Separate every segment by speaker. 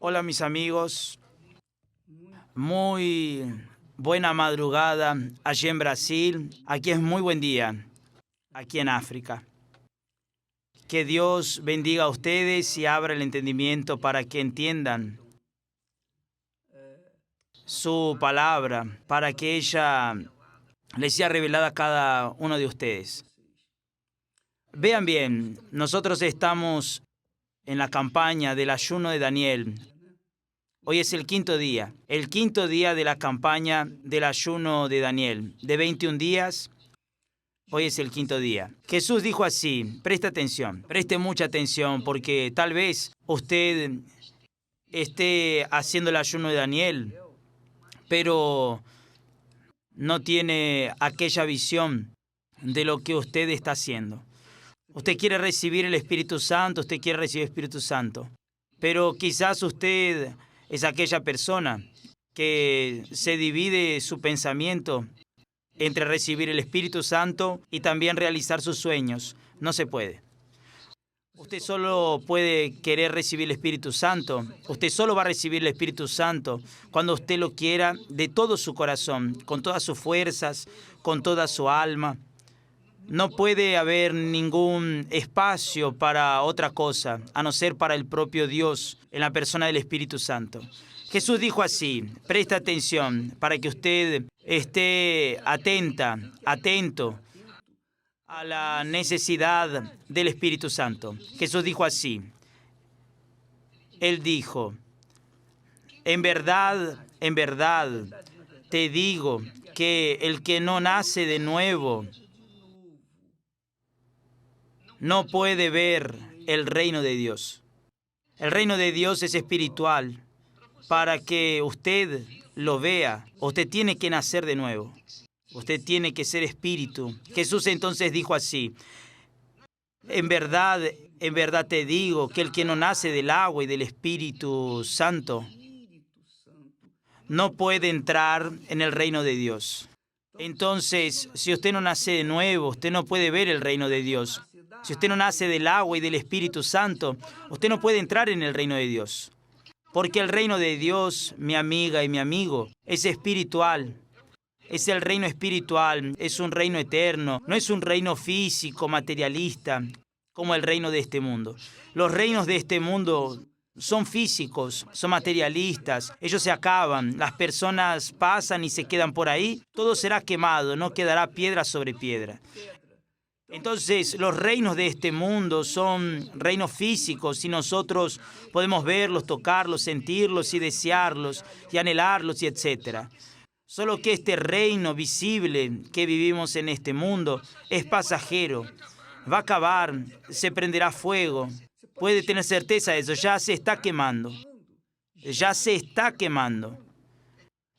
Speaker 1: Hola mis amigos, muy buena madrugada allí en Brasil. Aquí es muy buen día, aquí en África. Que Dios bendiga a ustedes y abra el entendimiento para que entiendan su palabra, para que ella les sea revelada a cada uno de ustedes. Vean bien, nosotros estamos en la campaña del ayuno de Daniel. Hoy es el quinto día de la campaña del ayuno de Daniel, de 21 días. Hoy es el quinto día. Jesús dijo así, preste atención, preste mucha atención, porque tal vez usted esté haciendo el ayuno de Daniel, pero no tiene aquella visión de lo que usted está haciendo. Usted quiere recibir el Espíritu Santo, pero quizás usted es aquella persona que se divide su pensamiento entre recibir el Espíritu Santo y también realizar sus sueños. No se puede. Usted solo puede querer recibir el Espíritu Santo. Usted solo va a recibir el Espíritu Santo cuando usted lo quiera de todo su corazón, con todas sus fuerzas, con toda su alma. No puede haber ningún espacio para otra cosa, a no ser para el propio Dios, en la persona del Espíritu Santo. Jesús dijo así, presta atención, para que usted esté atento a la necesidad del Espíritu Santo. Jesús dijo así, Él dijo, en verdad, te digo que el que no nace de nuevo no puede ver el reino de Dios. El reino de Dios es espiritual. Para que usted lo vea, usted tiene que nacer de nuevo. Usted tiene que ser espíritu. Jesús entonces dijo así, en verdad te digo que el que no nace del agua y del Espíritu Santo no puede entrar en el reino de Dios. Entonces, si usted no nace de nuevo, usted no puede ver el reino de Dios. Si usted no nace del agua y del Espíritu Santo, usted no puede entrar en el reino de Dios. Porque el reino de Dios, mi amiga y mi amigo, es espiritual. Es el reino espiritual, es un reino eterno, no es un reino físico, materialista, como el reino de este mundo. Los reinos de este mundo son físicos, son materialistas, ellos se acaban, las personas pasan y se quedan por ahí, todo será quemado, no quedará piedra sobre piedra. Entonces, los reinos de este mundo son reinos físicos y nosotros podemos verlos, tocarlos, sentirlos y desearlos y anhelarlos y etc. Solo que este reino visible que vivimos en este mundo es pasajero, va a acabar, se prenderá fuego. Puede tener certeza de eso, ya se está quemando.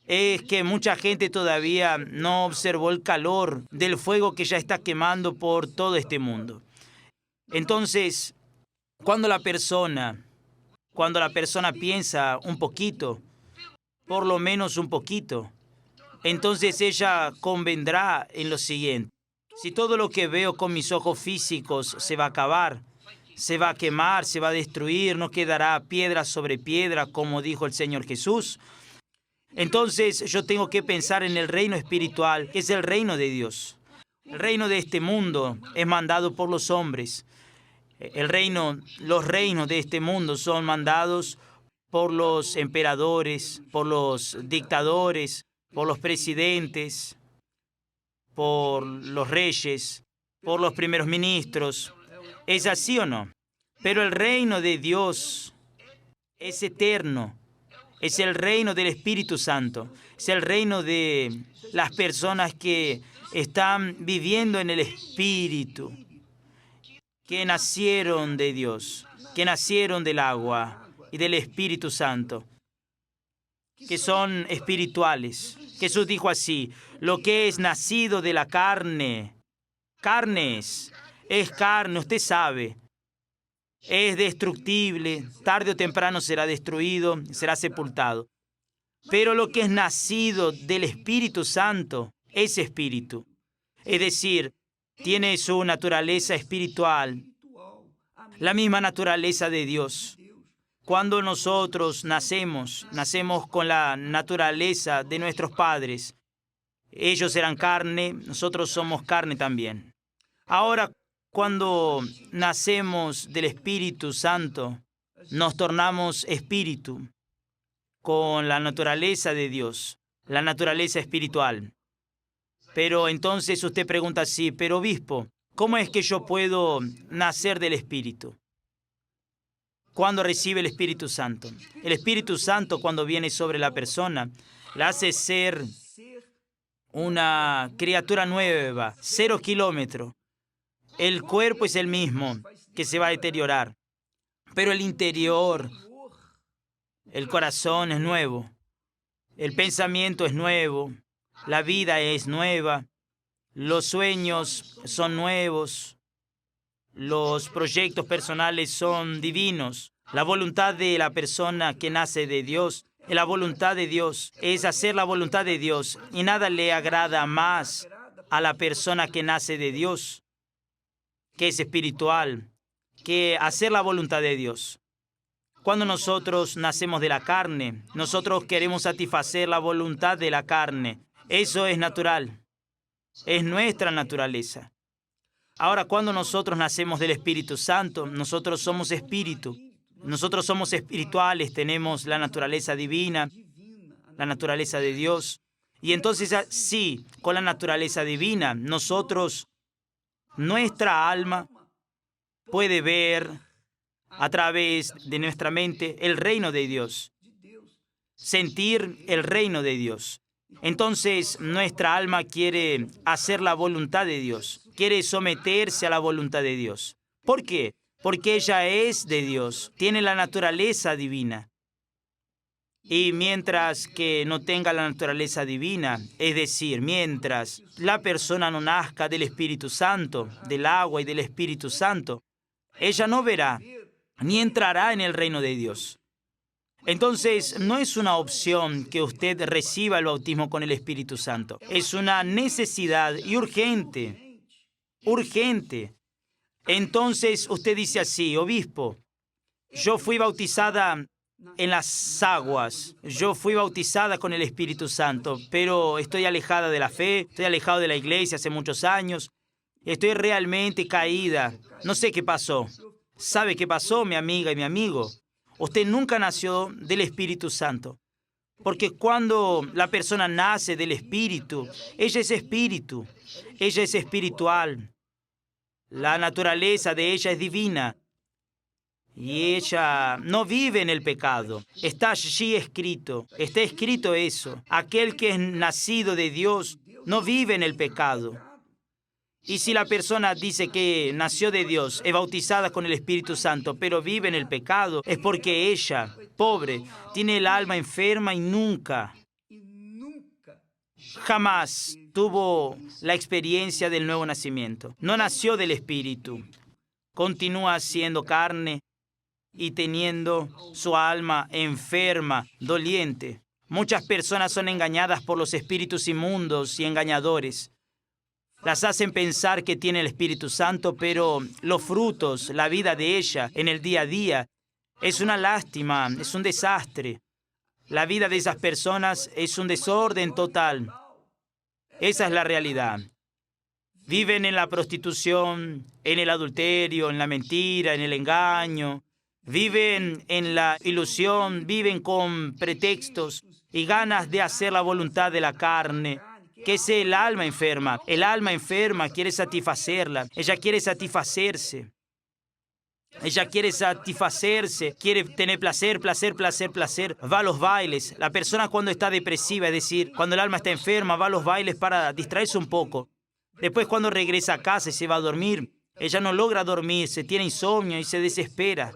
Speaker 1: Es que mucha gente todavía no observó el calor del fuego que ya está quemando por todo este mundo. Entonces, cuando la persona piensa un poquito, por lo menos un poquito, entonces ella convendrá en lo siguiente. Si todo lo que veo con mis ojos físicos se va a acabar, se va a quemar, se va a destruir, no quedará piedra sobre piedra, como dijo el Señor Jesús, entonces yo tengo que pensar en el reino espiritual, que es el reino de Dios. El reino de este mundo es mandado por los hombres. Los reinos de este mundo son mandados por los emperadores, por los dictadores, por los presidentes, por los reyes, por los primeros ministros. ¿Es así o no? Pero el reino de Dios es eterno. Es el reino del Espíritu Santo. Es el reino de las personas que están viviendo en el Espíritu, que nacieron de Dios, que nacieron del agua y del Espíritu Santo, que son espirituales. Jesús dijo así, lo que es nacido de la carne, es carne, usted sabe. Es destructible, tarde o temprano será destruido, será sepultado. Pero lo que es nacido del Espíritu Santo es espíritu. Es decir, tiene su naturaleza espiritual, la misma naturaleza de Dios. Cuando nosotros nacemos con la naturaleza de nuestros padres. Ellos eran carne, nosotros somos carne también. Ahora, cuando nacemos del Espíritu Santo, nos tornamos espíritu con la naturaleza de Dios, la naturaleza espiritual. Pero entonces usted pregunta así, pero obispo, ¿cómo es que yo puedo nacer del Espíritu? ¿Cuándo recibe el Espíritu Santo? El Espíritu Santo, cuando viene sobre la persona, la hace ser una criatura nueva, 0 kilómetros. El cuerpo es el mismo, que se va a deteriorar, pero el interior, el corazón es nuevo, el pensamiento es nuevo, la vida es nueva, los sueños son nuevos, los proyectos personales son divinos. La voluntad de la persona que nace de Dios, la voluntad de Dios es hacer la voluntad de Dios, y nada le agrada más a la persona que nace de Dios, que es espiritual, que hacer la voluntad de Dios. Cuando nosotros nacemos de la carne, nosotros queremos satisfacer la voluntad de la carne. Eso es natural. Es nuestra naturaleza. Ahora, cuando nosotros nacemos del Espíritu Santo, nosotros somos espíritu. Nosotros somos espirituales, tenemos la naturaleza divina, la naturaleza de Dios. Y entonces, sí, con la naturaleza divina, nuestra alma puede ver a través de nuestra mente el reino de Dios, sentir el reino de Dios. Entonces, nuestra alma quiere hacer la voluntad de Dios, quiere someterse a la voluntad de Dios. ¿Por qué? Porque ella es de Dios, tiene la naturaleza divina. Y mientras que no tenga la naturaleza divina, es decir, mientras la persona no nazca del Espíritu Santo, del agua y del Espíritu Santo, ella no verá ni entrará en el reino de Dios. Entonces, no es una opción que usted reciba el bautismo con el Espíritu Santo. Es una necesidad y urgente, urgente. Entonces, usted dice así, obispo, yo fui bautizada en las aguas, yo fui bautizada con el Espíritu Santo, pero estoy alejada de la fe, estoy alejado de la iglesia hace muchos años, estoy realmente caída, no sé qué pasó. ¿Sabe qué pasó, mi amiga y mi amigo? Usted nunca nació del Espíritu Santo, porque cuando la persona nace del Espíritu, ella es espíritu, ella es espiritual. La naturaleza de ella es divina y ella no vive en el pecado. Está allí escrito, está escrito eso. Aquel que es nacido de Dios no vive en el pecado. Y si la persona dice que nació de Dios, es bautizada con el Espíritu Santo, pero vive en el pecado, es porque ella, pobre, tiene el alma enferma y nunca, jamás tuvo la experiencia del nuevo nacimiento. No nació del Espíritu. Continúa siendo carne y teniendo su alma enferma, doliente. Muchas personas son engañadas por los espíritus inmundos y engañadores. Las hacen pensar que tiene el Espíritu Santo, pero los frutos, la vida de ella en el día a día, es una lástima, es un desastre. La vida de esas personas es un desorden total. Esa es la realidad. Viven en la prostitución, en el adulterio, en la mentira, en el engaño. Viven en la ilusión, viven con pretextos y ganas de hacer la voluntad de la carne, que es el alma enferma. El alma enferma quiere satisfacerla. Ella quiere satisfacerse. Ella quiere satisfacerse, quiere tener placer, placer, placer, placer. Va a los bailes. La persona cuando está depresiva, es decir, cuando el alma está enferma, va a los bailes para distraerse un poco. Después, cuando regresa a casa y se va a dormir, ella no logra dormirse, tiene insomnio y se desespera.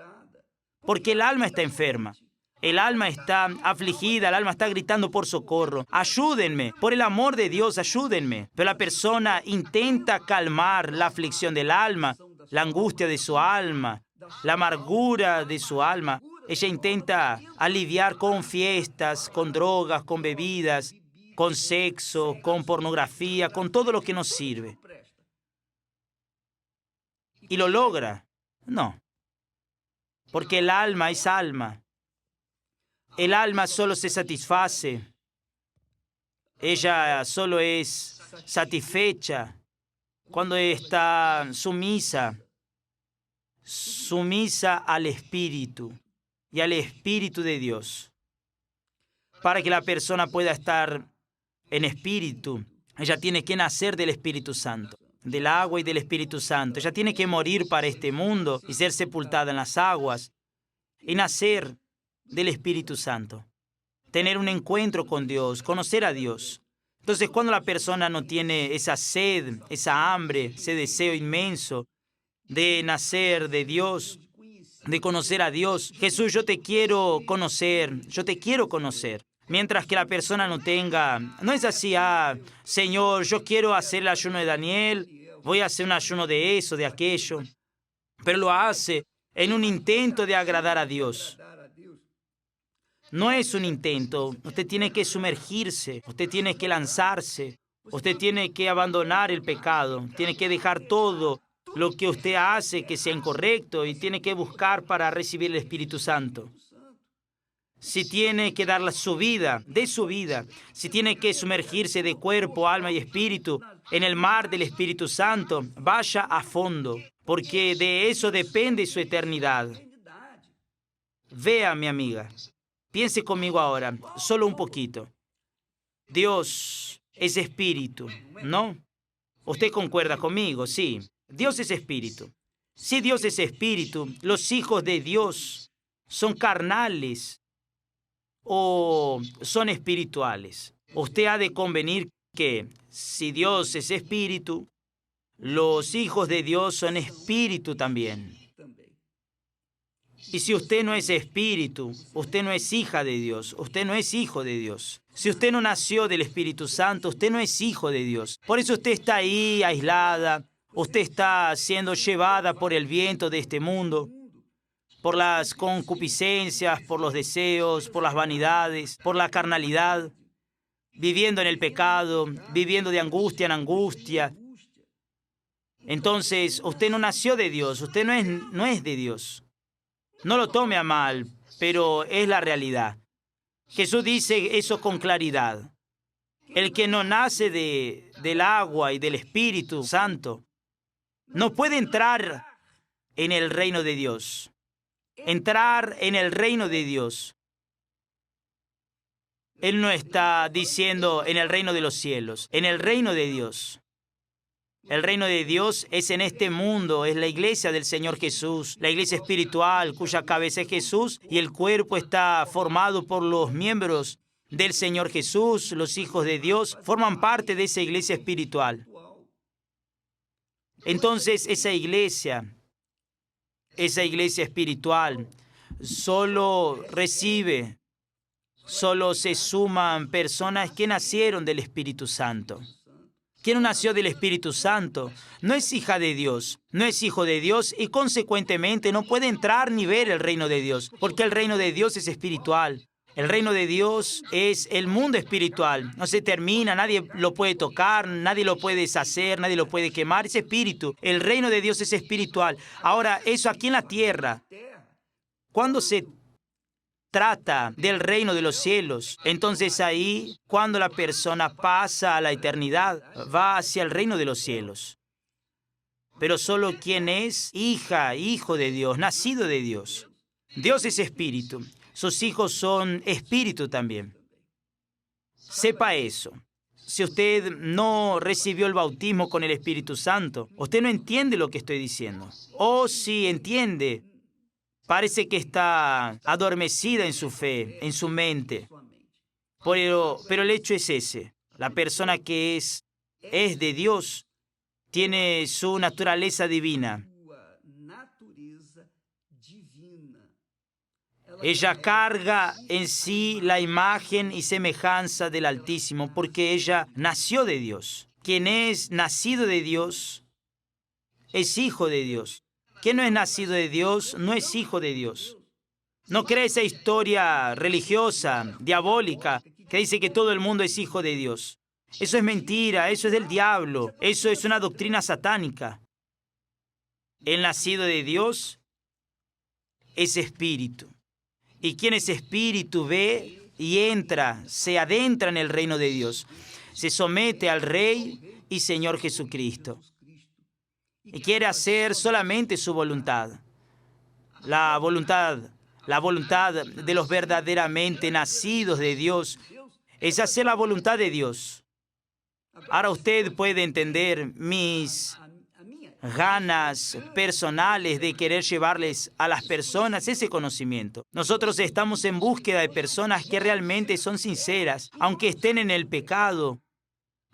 Speaker 1: Porque el alma está enferma. El alma está afligida, el alma está gritando por socorro. Ayúdenme, por el amor de Dios, ayúdenme. Pero la persona intenta calmar la aflicción del alma, la angustia de su alma, la amargura de su alma. Ella intenta aliviar con fiestas, con drogas, con bebidas, con sexo, con pornografía, con todo lo que nos sirve. ¿Y lo logra? No. porque el alma es alma. El alma solo se satisface. Ella solo es satisfecha cuando está sumisa al Espíritu y al Espíritu de Dios. Para que la persona pueda estar en espíritu, ella tiene que nacer del Espíritu Santo, del agua y del Espíritu Santo. Ella tiene que morir para este mundo y ser sepultada en las aguas y nacer del Espíritu Santo. Tener un encuentro con Dios, conocer a Dios. Entonces, cuando la persona no tiene esa sed, esa hambre, ese deseo inmenso de nacer de Dios, de conocer a Dios, Jesús, yo te quiero conocer, yo te quiero conocer. Mientras que la persona no es así, Señor, yo quiero hacer el ayuno de Daniel, voy a hacer un ayuno de eso, de aquello, pero lo hace en un intento de agradar a Dios. No es un intento. Usted tiene que sumergirse, usted tiene que lanzarse, usted tiene que abandonar el pecado, tiene que dejar todo lo que usted hace que sea incorrecto y tiene que buscar para recibir el Espíritu Santo. Si tiene que dar su vida, de su vida, si tiene que sumergirse de cuerpo, alma y espíritu en el mar del Espíritu Santo, vaya a fondo, porque de eso depende su eternidad. Vea, mi amiga. Piense conmigo ahora, solo un poquito. Dios es espíritu, ¿no? Usted concuerda conmigo, sí. Dios es espíritu. Si Dios es espíritu, los hijos de Dios son carnales o son espirituales. Usted ha de convenir que si Dios es espíritu, los hijos de Dios son espíritu también. Y si usted no es espíritu, usted no es hija de Dios, usted no es hijo de Dios. Si usted no nació del Espíritu Santo, usted no es hijo de Dios. Por eso usted está ahí aislada, usted está siendo llevada por el viento de este mundo, por las concupiscencias, por los deseos, por las vanidades, por la carnalidad, viviendo en el pecado, viviendo de angustia en angustia. Entonces, usted no nació de Dios, usted no es de Dios. No lo tome a mal, pero es la realidad. Jesús dice eso con claridad. El que no nace del agua y del Espíritu Santo no puede entrar en el reino de Dios. Entrar en el reino de Dios. Él no está diciendo en el reino de los cielos, en el reino de Dios. El reino de Dios es en este mundo, es la iglesia del Señor Jesús, la iglesia espiritual cuya cabeza es Jesús y el cuerpo está formado por los miembros del Señor Jesús. Los hijos de Dios forman parte de esa iglesia espiritual. Entonces esa iglesia espiritual solo se suman personas que nacieron del Espíritu Santo. Quien no nació del Espíritu Santo no es hija de Dios, no es hijo de Dios y consecuentemente no puede entrar ni ver el reino de Dios, porque el reino de Dios es espiritual. El reino de Dios es el mundo espiritual. No se termina, nadie lo puede tocar, nadie lo puede deshacer, nadie lo puede quemar. Es espíritu. El reino de Dios es espiritual. Ahora, eso aquí en la tierra, cuando se trata del reino de los cielos, entonces ahí, cuando la persona pasa a la eternidad, va hacia el reino de los cielos. Pero solo quien es hijo de Dios, nacido de Dios. Dios es espíritu. Sus hijos son espíritu también. Sepa eso. Si usted no recibió el bautismo con el Espíritu Santo, usted no entiende lo que estoy diciendo. O si entiende, parece que está adormecida en su fe, en su mente. Pero el hecho es ese. La persona que es de Dios tiene su naturaleza divina. Ella carga en sí la imagen y semejanza del Altísimo porque ella nació de Dios. Quien es nacido de Dios es hijo de Dios. Quien no es nacido de Dios no es hijo de Dios. No cree esa historia religiosa, diabólica, que dice que todo el mundo es hijo de Dios. Eso es mentira, eso es del diablo, eso es una doctrina satánica. El nacido de Dios es espíritu. Y quien es espíritu ve y entra, se adentra en el reino de Dios. Se somete al Rey y Señor Jesucristo. Y quiere hacer solamente su voluntad. La voluntad de los verdaderamente nacidos de Dios es hacer la voluntad de Dios. Ahora usted puede entender mis ganas personales de querer llevarles a las personas ese conocimiento. Nosotros estamos en búsqueda de personas que realmente son sinceras, aunque estén en el pecado,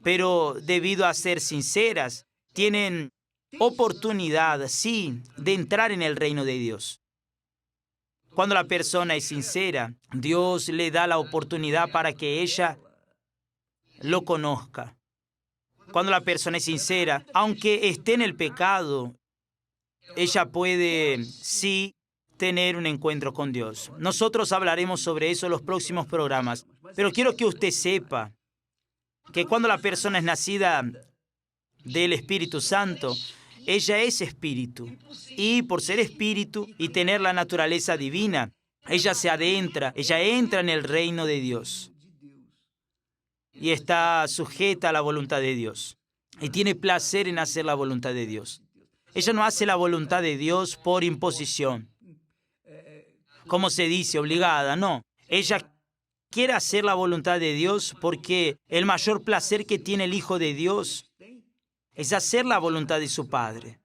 Speaker 1: pero debido a ser sinceras, tienen oportunidad, sí, de entrar en el reino de Dios. Cuando la persona es sincera, Dios le da la oportunidad para que ella lo conozca. Cuando la persona es sincera, aunque esté en el pecado, ella puede, sí, tener un encuentro con Dios. Nosotros hablaremos sobre eso en los próximos programas, pero quiero que usted sepa que cuando la persona es nacida del Espíritu Santo, ella es espíritu. Y por ser espíritu y tener la naturaleza divina, ella se adentra, ella entra en el reino de Dios. Y está sujeta a la voluntad de Dios. Y tiene placer en hacer la voluntad de Dios. Ella no hace la voluntad de Dios por imposición. Como se dice, obligada, no. Ella quiere hacer la voluntad de Dios porque el mayor placer que tiene el Hijo de Dios es hacer la voluntad de su Padre.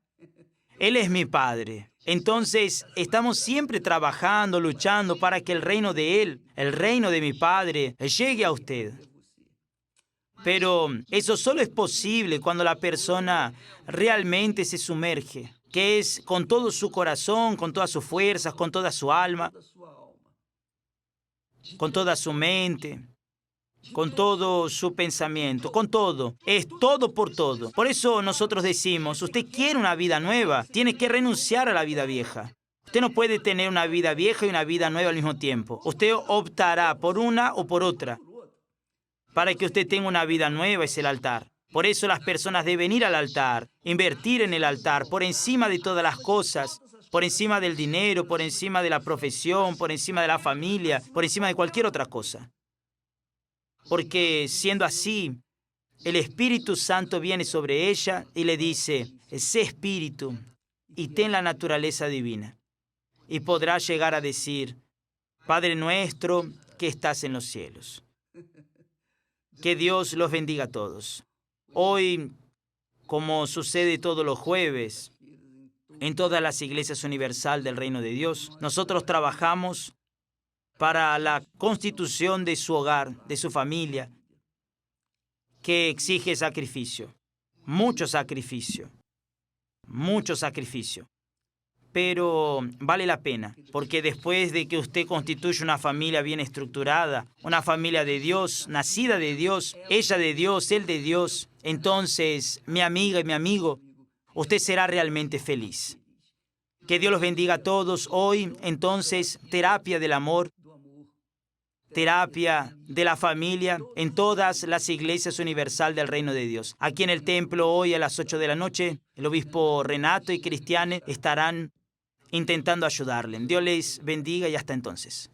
Speaker 1: Él es mi Padre. Entonces, estamos siempre trabajando, luchando para que el reino de Él, el reino de mi Padre, llegue a usted. Pero eso solo es posible cuando la persona realmente se sumerge, que es con todo su corazón, con todas sus fuerzas, con toda su alma, con toda su mente, con todo su pensamiento, con todo. Es todo por todo. Por eso nosotros decimos, usted quiere una vida nueva, tiene que renunciar a la vida vieja. Usted no puede tener una vida vieja y una vida nueva al mismo tiempo. Usted optará por una o por otra. Para que usted tenga una vida nueva es el altar. Por eso las personas deben ir al altar, invertir en el altar, por encima de todas las cosas, por encima del dinero, por encima de la profesión, por encima de la familia, por encima de cualquier otra cosa. Porque siendo así, el Espíritu Santo viene sobre ella y le dice, sé espíritu y ten la naturaleza divina. Y podrá llegar a decir, Padre nuestro que estás en los cielos. Que Dios los bendiga a todos. Hoy, como sucede todos los jueves, en todas las iglesias universal del Reino de Dios, nosotros trabajamos para la constitución de su hogar, de su familia, que exige sacrificio, mucho sacrificio, mucho sacrificio. Pero vale la pena, porque después de que usted constituye una familia bien estructurada, una familia de Dios, nacida de Dios, ella de Dios, él de Dios, entonces, mi amiga y mi amigo, usted será realmente feliz. Que Dios los bendiga a todos. Hoy, entonces, terapia del amor, terapia de la familia en todas las iglesias universal del Reino de Dios. Aquí en el templo, hoy a las 8 de la noche, el obispo Renato y Cristiane estarán intentando ayudarle. Dios les bendiga y hasta entonces.